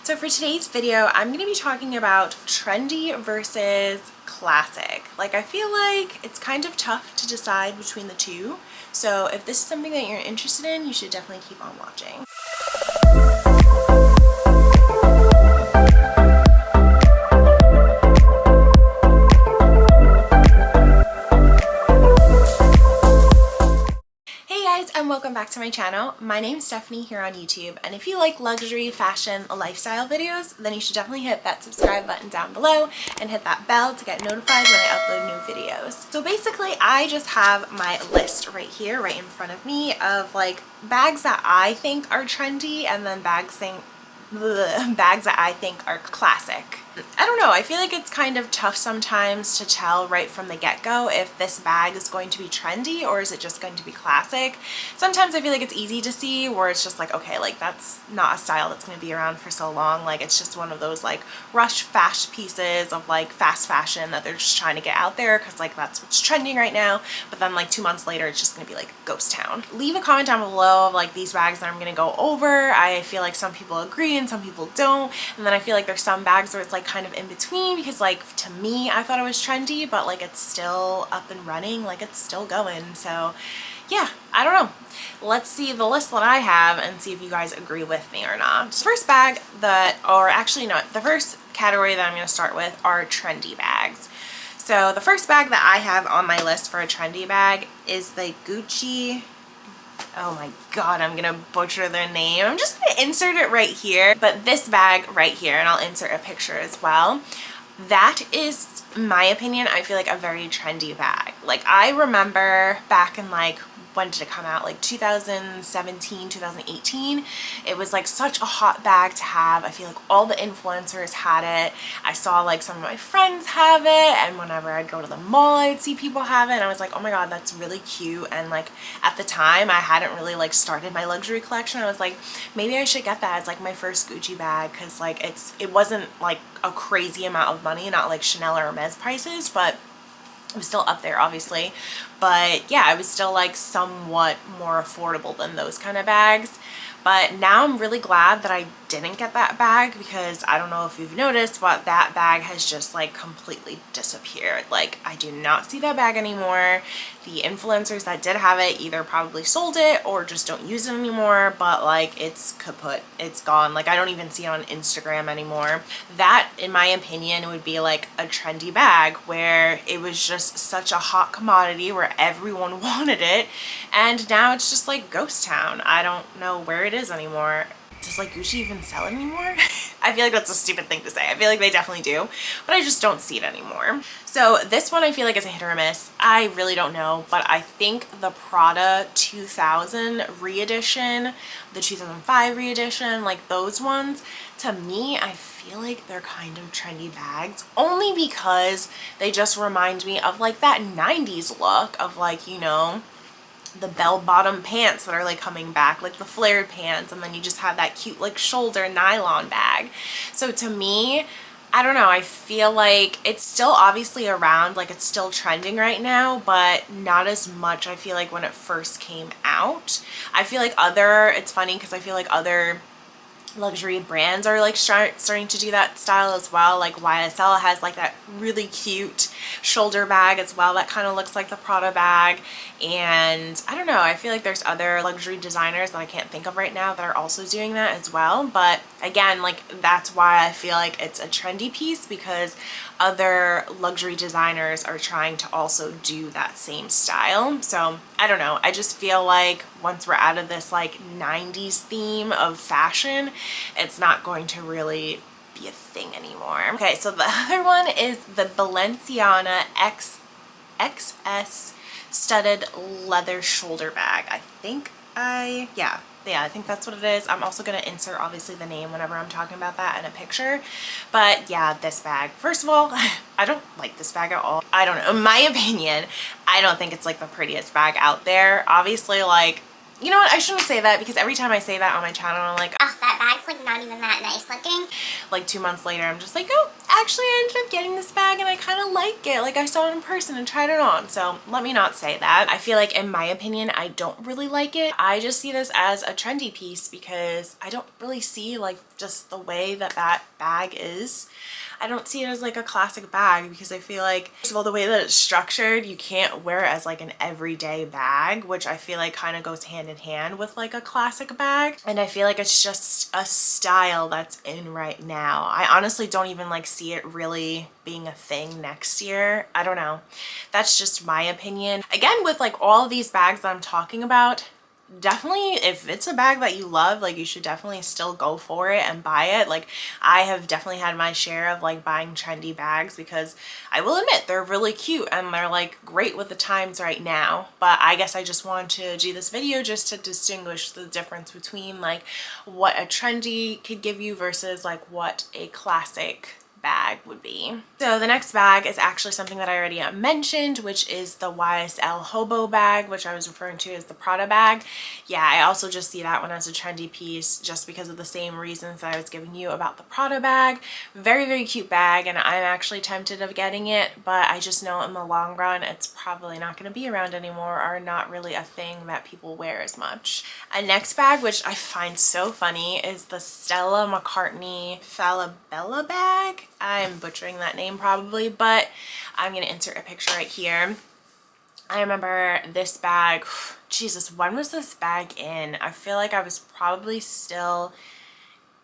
So for today's video, I'm going to be talking about trendy versus classic. Like, I feel like it's kind of tough to decide between the two. So if this is something that you're interested in, you should definitely keep on watching. And welcome back to my channel. My name is Stephanie here on YouTube, and if you like luxury, fashion, lifestyle videos, then you should definitely hit that subscribe button down below and hit that bell to get notified when I upload new videos. So basically, I just have my list right here, right in front of me, of like bags that I think are trendy and then bags that I think are classic. I don't know, I feel like it's kind of tough sometimes to tell right from the get-go if this bag is going to be trendy or is it just going to be classic. Sometimes I feel like it's easy to see where it's just like, okay, like that's not a style that's going to be around for so long. Like it's just one of those like rush fast pieces of like fast fashion that they're just trying to get out there because like that's what's trending right now. But then like 2 months later, it's just going to be like ghost town. Leave a comment down below of like these bags that I'm going to go over. I feel like some people agree and some people don't. And then I feel like there's some bags where it's like kind of in between because like to me I thought it was trendy, but like it's still up and running, like it's still going. So yeah, I don't know. Let's see the list that I have and see if you guys agree with me or not. The first bag that, or actually not, the first category that I'm going to start with are trendy bags. So the first bag that I have on my list for a trendy bag is the Gucci. Oh my god, I'm gonna butcher their name. I'm just gonna insert it right here. But this bag right here, and I'll insert a picture as well, that is, in my opinion, I feel like a very trendy bag. Like I remember back in like, when did it come out? Like 2017, 2018. It was like such a hot bag to have. I feel like all the influencers had it. I saw like some of my friends have it, and whenever I'd go to the mall, I'd see people have it, and I was like, oh my god, that's really cute. And like at the time, I hadn't really like started my luxury collection. I was like, maybe I should get that as like my first Gucci bag, because like it wasn't like a crazy amount of money, not like Chanel or Hermes prices, but it was still up there obviously. But yeah, it was still like somewhat more affordable than those kind of bags. But now I'm really glad that I didn't get that bag, because I don't know if you've noticed, but that bag has just like completely disappeared. Like I do not see that bag anymore. The influencers that did have it either probably sold it or just don't use it anymore, but like it's kaput, it's gone. Like I don't even see it on Instagram anymore. That, in my opinion, would be like a trendy bag where it was just such a hot commodity where everyone wanted it, and now it's just like ghost town. I don't know where it is anymore. Does like Gucci even sell it anymore? I feel like that's a stupid thing to say. I feel like they definitely do, but I just don't see it anymore. So this one I feel like is a hit or a miss. I really don't know, but I think the Prada 2000 re-edition, the 2005 re-edition, like those ones, to me, I feel like they're kind of trendy bags, only because they just remind me of like that 90s look of like, you know, the bell-bottom pants that are like coming back, like the flared pants, and then you just have that cute like shoulder nylon bag. So to me, I don't know, I feel like it's still obviously around, like it's still trending right now, but not as much I feel like when it first came out. I feel like it's funny because I feel like other luxury brands are like starting to do that style as well. Like YSL has like that really cute shoulder bag as well that kind of looks like the Prada bag. And I don't know, I feel like there's other luxury designers that I can't think of right now that are also doing that as well. But again, like that's why I feel like it's a trendy piece, because other luxury designers are trying to also do that same style. So I don't know, I just feel like once we're out of this like 90s theme of fashion, it's not going to really be a thing anymore. Okay, so the other one is the Balenciaga XS studded leather shoulder bag. I think yeah, I think that's what it is. I'm also going to insert obviously the name whenever I'm talking about that in a picture. But yeah, this bag, first of all, I don't like this bag at all. I don't know, in my opinion, I don't think it's like the prettiest bag out there. Obviously, like, you know what, I shouldn't say that, because every time I say that on my channel, I'm like, oh, that bag's like not even that nice looking. Like 2 months later, I'm just like, oh, actually I ended up getting this bag and I kind of like it. Like I saw it in person and tried it on. So let me not say that. I feel like, in my opinion, I don't really like it. I just see this as a trendy piece because I don't really see like just the way that that bag is, I don't see it as like a classic bag, because I feel like, first of all, the way that it's structured, you can't wear it as like an everyday bag, which I feel like kind of goes hand in hand with like a classic bag. And I feel like it's just a style that's in right now. I honestly don't even like see it really being a thing next year. I don't know. That's just my opinion. Again, with like all of these bags that I'm talking about, definitely if it's a bag that you love, like you should definitely still go for it and buy it. Like I have definitely had my share of like buying trendy bags, because I will admit they're really cute and they're like great with the times right now. But I guess I just wanted to do this video just to distinguish the difference between like what a trendy could give you versus like what a classic bag would be. So the next bag is actually something that I already mentioned, which is the YSL Hobo bag, which I was referring to as the Prada bag. Yeah, I also just see that one as a trendy piece just because of the same reasons that I was giving you about the Prada bag. Very, very cute bag, and I'm actually tempted of getting it, but I just know in the long run it's probably not going to be around anymore, or not really a thing that people wear as much. A next bag, which I find so funny, is the Stella McCartney Falabella bag. I'm butchering that name probably, but I'm going to insert a picture right here. I remember this bag, Jesus, when was this bag in? I feel like I was probably still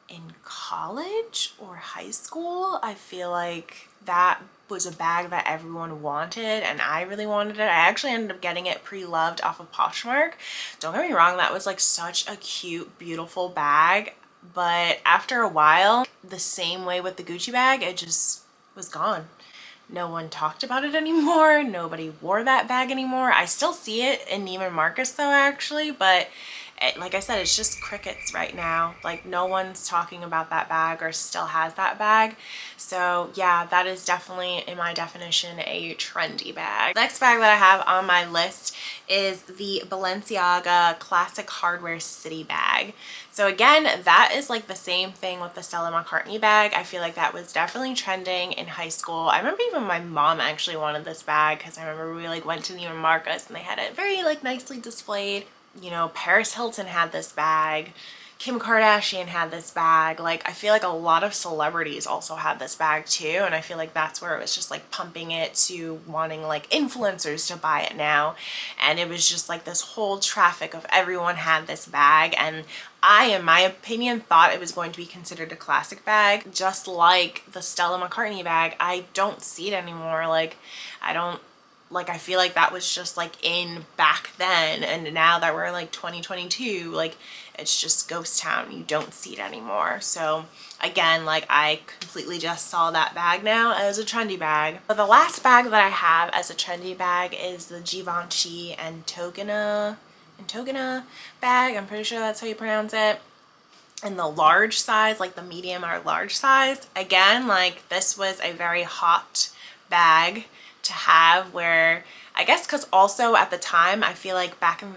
in college or high school. I feel like that was a bag that everyone wanted, and I really wanted it. I actually ended up getting it pre-loved off of Poshmark. Don't get me wrong, that was like such a cute, beautiful bag. But after a while, the same way with the Gucci bag, it just was gone. No one talked about it anymore. Nobody wore that bag anymore. I still see it in Neiman Marcus though, actually, but like I said, it's just crickets right now. Like no one's talking about that bag or still has that bag. So yeah, that is definitely, in my definition, a trendy bag. Next bag that I have on my list is the Balenciaga Classic Hardware City bag. So again, that is like the same thing with the Stella McCartney bag. I feel like that was definitely trending in high school. I remember even my mom actually wanted this bag, because I remember we like went to Neiman Marcus and they had it very like nicely displayed. You know, Paris Hilton had this bag, Kim Kardashian had this bag. Like I feel like a lot of celebrities also had this bag too, and I feel like that's where it was just like pumping it to wanting like influencers to buy it now. And it was just like this whole traffic of everyone had this bag, and I, in my opinion, thought it was going to be considered a classic bag, just like the Stella McCartney bag. I don't see it anymore. Like I feel like that was just like in back then, and now that we're in like 2022, like it's just ghost town. You don't see it anymore. So again, like I completely just saw that bag now as a trendy bag. But the last bag that I have as a trendy bag is the Givenchy ANTIGONA bag. I'm pretty sure that's how you pronounce it. In the large size, like the medium or large size. Again, like this was a very hot bag to have, where I guess because also at the time I feel like back in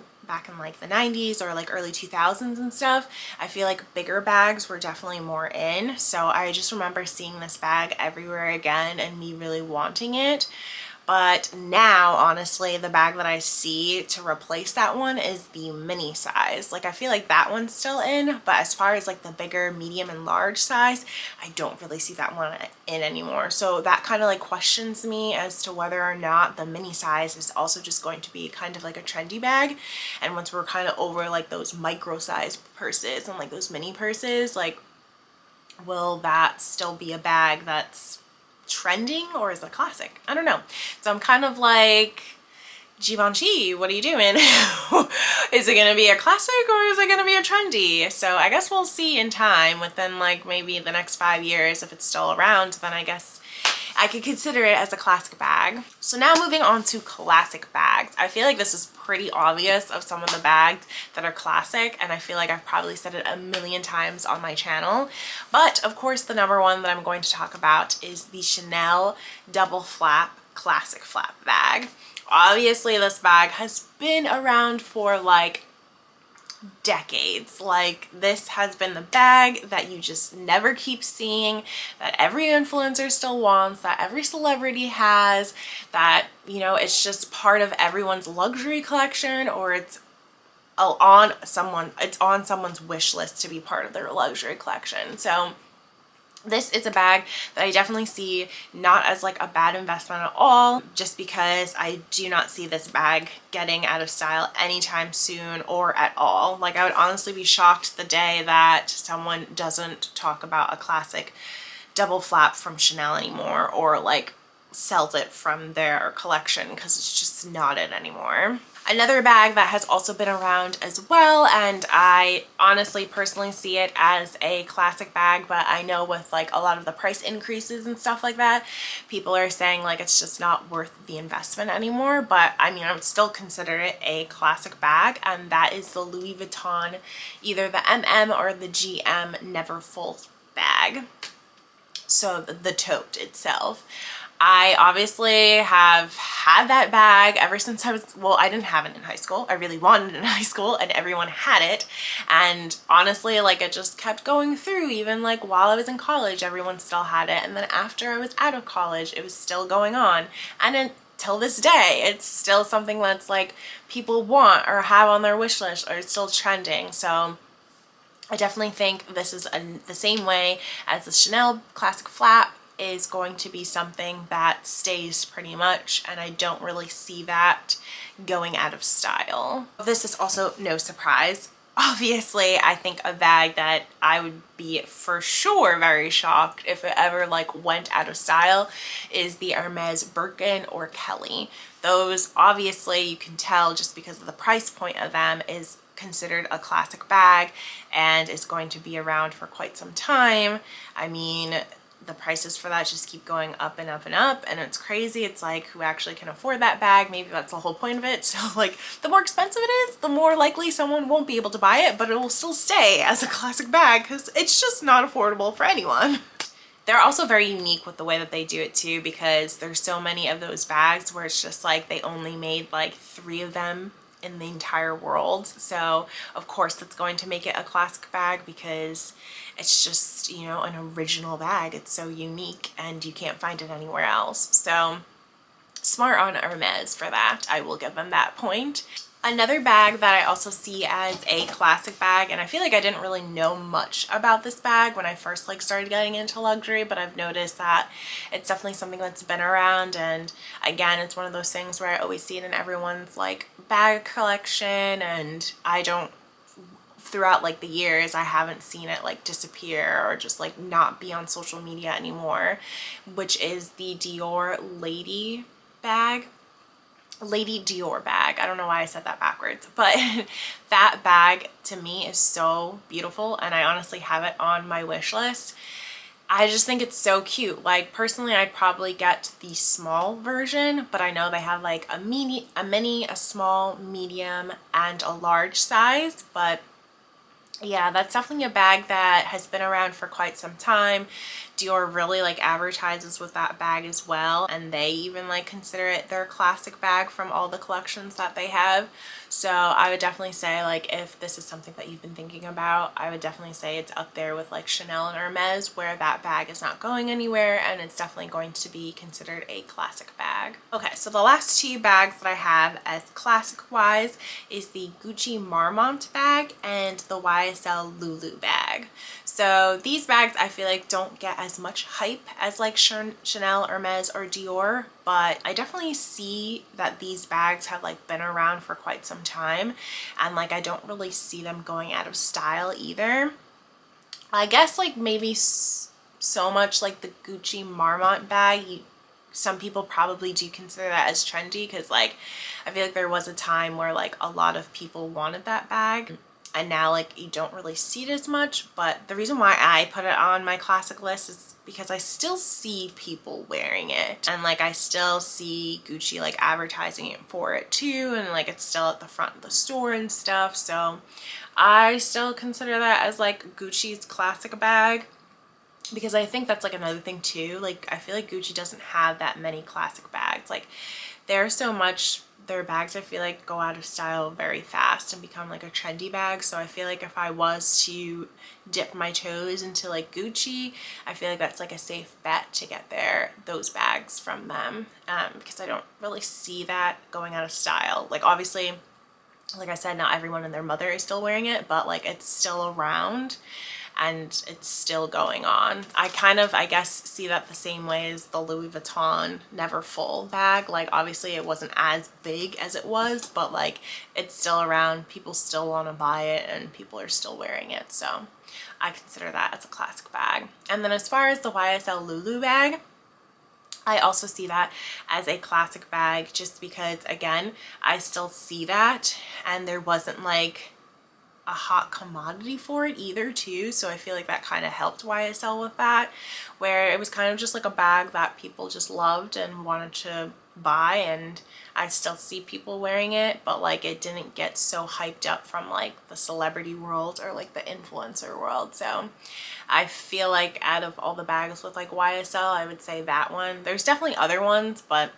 like the 90s or like early 2000s and stuff, I feel like bigger bags were definitely more in. So I just remember seeing this bag everywhere again and me really wanting it. But now, honestly, the bag that I see to replace that one is the mini size. Like, I feel like that one's still in, but as far as like the bigger, medium, and large size, I don't really see that one in anymore. So that kind of like questions me as to whether or not the mini size is also just going to be kind of like a trendy bag. And once we're kind of over like those micro size purses and like those mini purses, like, will that still be a bag that's trending, or is it a classic? I don't know. So I'm kind of like, Givenchy, what are you doing? Is it gonna be a classic or is it gonna be a trendy? So I guess we'll see in time, within like maybe the next 5 years. If it's still around, then I guess I could consider it as a classic bag. So now moving on to classic bags. I feel like this is pretty obvious of some of the bags that are classic, and I feel like I've probably said it a million times on my channel. But of course, the number one that I'm going to talk about is the Chanel double flap classic flap bag. Obviously, this bag has been around for like decades. Like, this has been the bag that you just never keep seeing, that every influencer still wants, that every celebrity has, that, you know, it's just part of everyone's luxury collection, or it's it's on someone's wish list to be part of their luxury collection. So this is a bag that I definitely see not as like a bad investment at all, just because I do not see this bag getting out of style anytime soon or at all. Like, I would honestly be shocked the day that someone doesn't talk about a classic double flap from Chanel anymore, or like sells it from their collection, because it's just not it anymore. Another bag that has also been around as well, and I honestly personally see it as a classic bag, but I know with like a lot of the price increases and stuff like that, people are saying like it's just not worth the investment anymore. But I mean, I would still consider it a classic bag, and that is the Louis Vuitton, either the MM or the GM Neverfull bag. So the tote itself. I obviously have had that bag ever since I didn't have it in high school. I really wanted it in high school, and everyone had it. And honestly, like, it just kept going through. Even like while I was in college, everyone still had it. And then after I was out of college, it was still going on. And until this day, it's still something that's like people want or have on their wish list, or it's still trending. So I definitely think this is the same way as the Chanel classic flap is going to be something that stays pretty much, and I don't really see that going out of style. This is also no surprise. Obviously, I think a bag that I would be for sure very shocked if it ever like went out of style is the Hermes Birkin or Kelly. Those, obviously, you can tell just because of the price point of them, is considered a classic bag and is going to be around for quite some time. I mean, the prices for that just keep going up and up and up, and it's crazy. It's like, who actually can afford that bag? Maybe that's the whole point of it. So like, the more expensive it is, the more likely someone won't be able to buy it, but it will still stay as a classic bag because it's just not affordable for anyone. They're also very unique with the way that they do it too, because there's so many of those bags where it's just like they only made like 3 of them in the entire world. So of course that's going to make it a classic bag, because it's just, you know, an original bag. It's so unique and you can't find it anywhere else. So smart on Hermes for that. I will give them that point. Another bag that I also see as a classic bag, and I feel like I didn't really know much about this bag when I first like started getting into luxury, but I've noticed that it's definitely something that's been around. And again, it's one of those things where I always see it in everyone's like bag collection, and I don't, throughout like the years, I haven't seen it like disappear or just like not be on social media anymore, which is the DIOR Lady DIOR bag. I don't know why I said that backwards, but that bag to me is so beautiful, and I honestly have it on my wish list. I just think it's so cute. Like, personally, I'd probably get the small version, but I know they have like a mini, a small, medium, and a large size. But yeah, that's definitely a bag that has been around for quite some time. Dior really like advertises with that bag as well, and they even like consider it their classic bag from all the collections that they have. So I would definitely say, like, if this is something that you've been thinking about, I would definitely say it's up there with like Chanel and Hermes, where that bag is not going anywhere and it's definitely going to be considered a classic bag. Okay, so the last 2 bags that I have as classic wise is the Gucci Marmont bag and the YSL Lulu bag. So these bags I feel like don't get as much hype as like Chanel, Hermes, or Dior, but I definitely see that these bags have like been around for quite some time, and like I don't really see them going out of style either. I guess like maybe so much like the Gucci Marmont bag, some people probably do consider that as trendy, because like I feel like there was a time where like a lot of people wanted that bag, and now like you don't really see it as much. But the reason why I put it on my classic list is because I still see people wearing it, and like I still see Gucci like advertising it for it too, and like it's still at the front of the store and stuff. So I still consider that as like Gucci's classic bag, because I think that's like another thing too. Like, I feel like Gucci doesn't have that many classic bags. Like, there's so much, their bags I feel like go out of style very fast and become like a trendy bag. So I feel like if I was to dip my toes into like Gucci, I feel like that's like a safe bet to get those bags from them, because I don't really see that going out of style. Like, obviously like I said, not everyone and their mother is still wearing it, but like it's still around and it's still going on. I kind of, I guess, see that the same way as the Louis Vuitton Neverfull bag. Like obviously it wasn't as big as it was, but like it's still around. People still want to buy it and people are still wearing it. So I consider that as a classic bag. And then as far as the YSL Lulu bag, I also see that as a classic bag just because, again, I still see that and there wasn't like a hot commodity for it either too, so I feel like that kind of helped YSL with that, where it was kind of just like a bag that people just loved and wanted to buy, and I still see people wearing it, but like it didn't get so hyped up from like the celebrity world or like the influencer world. So I feel like out of all the bags with like YSL, I would say that one. There's definitely other ones, but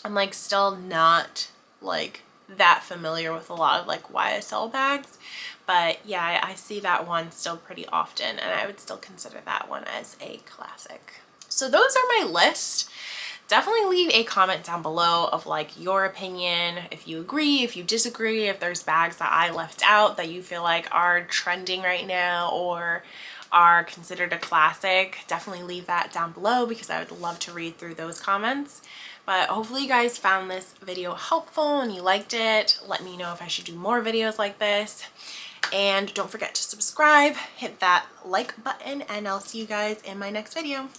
I'm like still not like that familiar with a lot of like YSL bags. But yeah, I see that one still pretty often, and I would still consider that one as a classic. So those are my list. Definitely leave a comment down below of like your opinion, if you agree, if you disagree, if there's bags that I left out that you feel like are trending right now or are considered a classic. Definitely leave that down below because I would love to read through those comments. But hopefully you guys found this video helpful and you liked it. Let me know if I should do more videos like this. And don't forget to subscribe, hit that like button, and I'll see you guys in my next video.